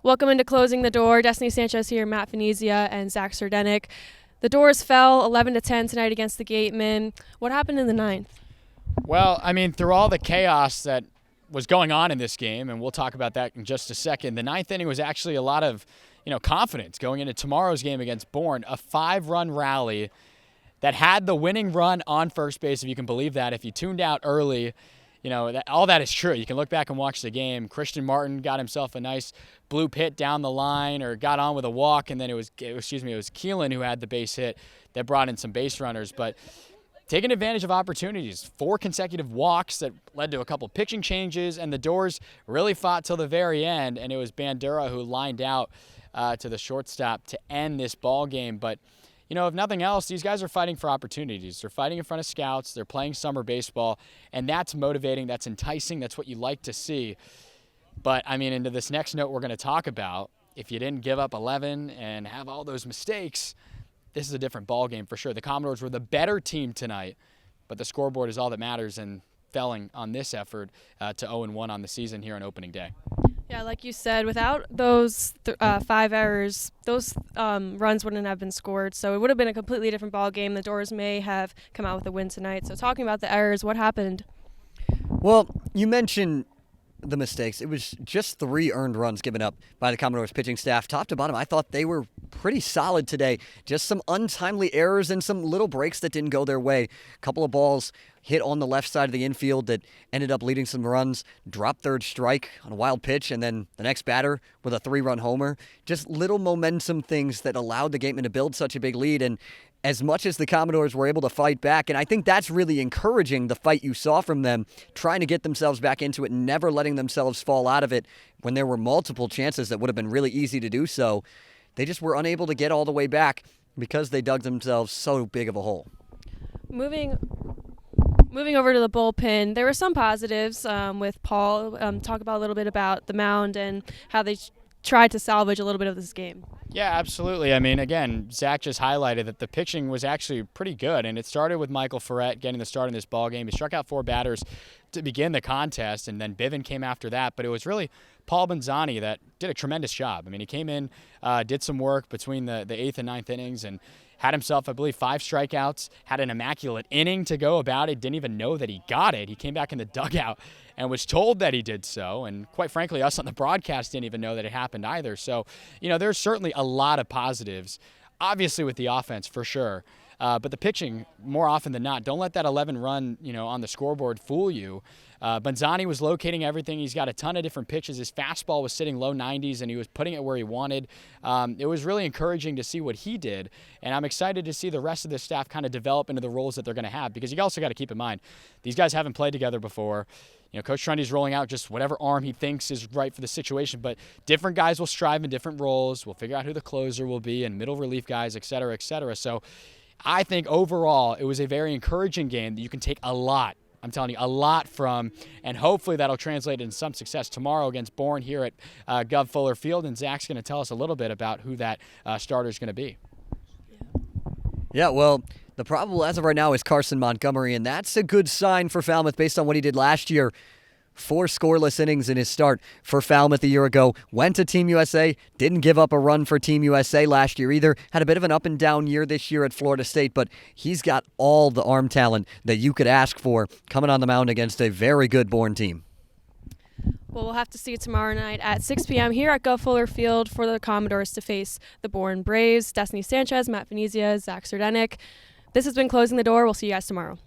Welcome into Closing the Door. Destiny Sanchez here, Matt Venezia, and Zach Sardenik. The Dores fell 11-10 tonight against the Gatemen. What happened in the ninth? Well, I mean, through all the chaos that was going on in this game, and we'll talk about that in just a second, the ninth inning was actually a lot of, confidence going into tomorrow's game against Bourne. A 5-run rally that had the winning run on first base, if you can believe that. If you tuned out early, all that is true. You can look back and watch the game. Christian Martin got himself a nice bloop hit down the line, or got on with a walk, and then it was Keelan who had the base hit that brought in some base runners. But taking advantage of opportunities, 4 consecutive walks that led to a couple pitching changes, and the Dores really fought till the very end, and it was Dore who lined out to the shortstop to end this ball game. But if nothing else, these guys are fighting for opportunities. They're fighting in front of scouts. They're playing summer baseball, and that's motivating. That's enticing. That's what you like to see. But, into this next note we're going to talk about, if you didn't give up 11 and have all those mistakes, this is a different ball game for sure. The Commodores were the better team tonight, but the scoreboard is all that matters, and felling on this effort to 0-1 on the season here on opening day. Yeah, like you said, without those 5 errors, those runs wouldn't have been scored. So it would have been a completely different ball game. The Dores may have come out with a win tonight. So talking about the errors, what happened? Well, you mentioned the mistakes. It was just 3 earned runs given up by the Commodores pitching staff. Top to bottom, I thought they were pretty solid today. Just some untimely errors and some little breaks that didn't go their way. A couple of balls hit on the left side of the infield that ended up leading some runs. Dropped third strike on a wild pitch, and then the next batter with a 3-run homer. Just little momentum things that allowed the Gatemen to build such a big lead. And as much as the Commodores were able to fight back, and I think that's really encouraging, the fight you saw from them, trying to get themselves back into it and never letting themselves fall out of it when there were multiple chances that would have been really easy to do so. They just were unable to get all the way back because they dug themselves so big of a hole. Moving over to the bullpen, there were some positives with Paul. Talk about a little bit about the mound and how they tried to salvage a little bit of this game. Yeah, absolutely. Again, Zach just highlighted that the pitching was actually pretty good, and it started with Michael Ferret getting the start in this ball game. He struck out 4 batters to begin the contest, and then Bivin came after that. But it was really Paul Bonzani that did a tremendous job. He came in, did some work between the 8th and 9th innings, and had himself, I believe, 5 strikeouts, had an immaculate inning to go about it, didn't even know that he got it. He came back in the dugout and was told that he did so, and quite frankly, us on the broadcast didn't even know that it happened either. So, there's certainly a lot of positives, obviously with the offense for sure, but the pitching, more often than not, don't let that 11 run, on the scoreboard fool you. Bonzani was locating everything. He's got a ton of different pitches. His fastball was sitting low 90s, and he was putting it where he wanted. It was really encouraging to see what he did, and I'm excited to see the rest of the staff kind of develop into the roles that they're going to have, because you also got to keep in mind, these guys haven't played together before. Coach Trundy's rolling out just whatever arm he thinks is right for the situation, but different guys will strive in different roles. We'll figure out who the closer will be and middle relief guys, et cetera, et cetera. So I think overall it was a very encouraging game that you can take a lot. I'm telling you, a lot from, and hopefully that'll translate into some success tomorrow against Bourne here at Gov Fuller Field, and Zach's going to tell us a little bit about who that starter is going to be. Yeah, well, the probable as of right now is Carson Montgomery, and that's a good sign for Falmouth based on what he did last year. 4 scoreless innings in his start for Falmouth a year ago. Went to Team USA, didn't give up a run for Team USA last year either. Had a bit of an up and down year this year at Florida State, but he's got all the arm talent that you could ask for coming on the mound against a very good Bourne team. Well, we'll have to see you tomorrow night at 6 p.m. here at Gov Fuller Field for the Commodores to face the Bourne Braves. Destiny Sanchez, Matt Venezia, Zach Sardenik. This has been Closing the Door. We'll see you guys tomorrow.